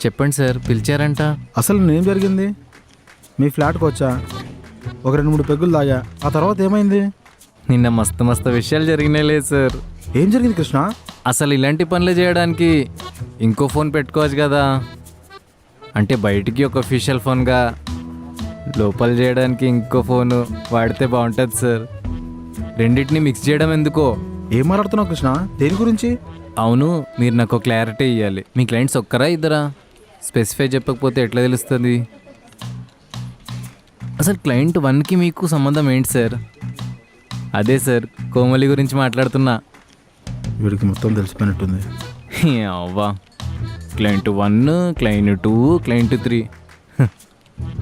చెప్పండి సార్, పిలిచారంట. అసలు నేనేం జరిగింది? మీ ఫ్లాట్కి వచ్చా, ఒక 2-3 పెగ్గులు తాగా, ఆ తర్వాత ఏమైంది? నిన్న మస్తు మస్తు విషయాలు జరిగినాయి లేదు సార్. ఏం జరిగింది కృష్ణ? అసలు ఇలాంటి పనులు చేయడానికి ఇంకో ఫోన్ పెట్టుకోవచ్చు కదా. అంటే బయటికి ఒక అఫీషియల్ ఫోన్గా, లోపల చేయడానికి ఇంకో ఫోను వాడితే బాగుంటుంది సార్. రెండింటిని మిక్స్ చేయడం ఎందుకో. ఏం మాట్లాడుతున్నావు కృష్ణ? దేని గురించి? అవును, మీరు నాకు క్లారిటీ ఇవ్వాలి. మీ క్లయింట్స్ ఒక్కరా ఇద్దరా? స్పెసిఫై చెప్పకపోతే ఎట్లా తెలుస్తుంది? అసలు క్లయింట్ 1కి మీకు సంబంధం ఏంటి సార్? అదే సార్, కోమలి గురించి మాట్లాడుతున్నా. వీడికి మొత్తం తెలిసిపోయినట్టుంది. అవ్వా, క్లయింట్ 1, క్లయింట్ 2, క్లయింట్ 3.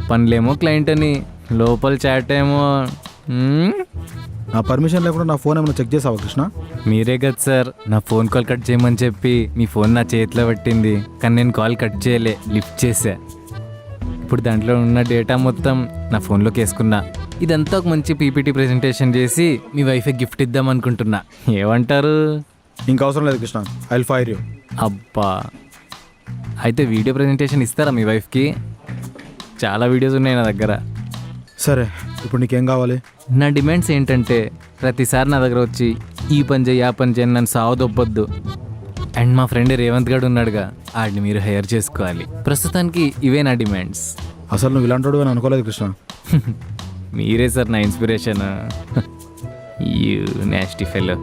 పనులేమో క్లయింట్ అని, లోపల చాట్ ఏమో. నా పర్మిషన్ లేకుండా నా ఫోన్ ఏమైనా చెక్ చేసావా కృష్ణ? మీరే కదా సార్ నా ఫోన్ కాల్ కట్ చేయమని చెప్పి మీ ఫోన్ నా చేతిలో పట్టింది. కానీ నేను కాల్ కట్ చేయలే, లిఫ్ట్ చేశా. ఇప్పుడు దాంట్లో ఉన్న డేటా మొత్తం నా ఫోన్లోకి వేసుకున్నా. ఇదంతా ఒక మంచి పీపీటీ ప్రెజెంటేషన్ చేసి మీ వైఫ్కి గిఫ్ట్ ఇద్దాం అనుకుంటున్నా. ఏమంటారు? ఇంకా అవసరం లేదు Krishna, I will fire you. అబ్బా, అయితే వీడియో ప్రెజెంటేషన్ ఇస్తారా మీ వైఫ్కి? చాలా వీడియోస్ ఉన్నాయి నా దగ్గర. సరే, ఇప్పుడు నీకేం కావాలి? నా డిమాండ్స్ ఏంటంటే, ప్రతిసారి నా దగ్గర వచ్చి ఈ పని చేయి ఆ పని చేయని నన్ను సావదొబ్బొద్దు. అండ్ మా ఫ్రెండ్ రేవంత్ గడు ఉన్నాడుగా, ఆడిని మీరు హైర్ చేసుకోవాలి. ప్రస్తుతానికి ఇవే నా డిమాండ్స్. అసలు నువ్వు ఇలాంటి అని అనుకోలేదు కృష్ణ. మీరే సార్ నా ఇన్స్పిరేషన్. You nasty fellow.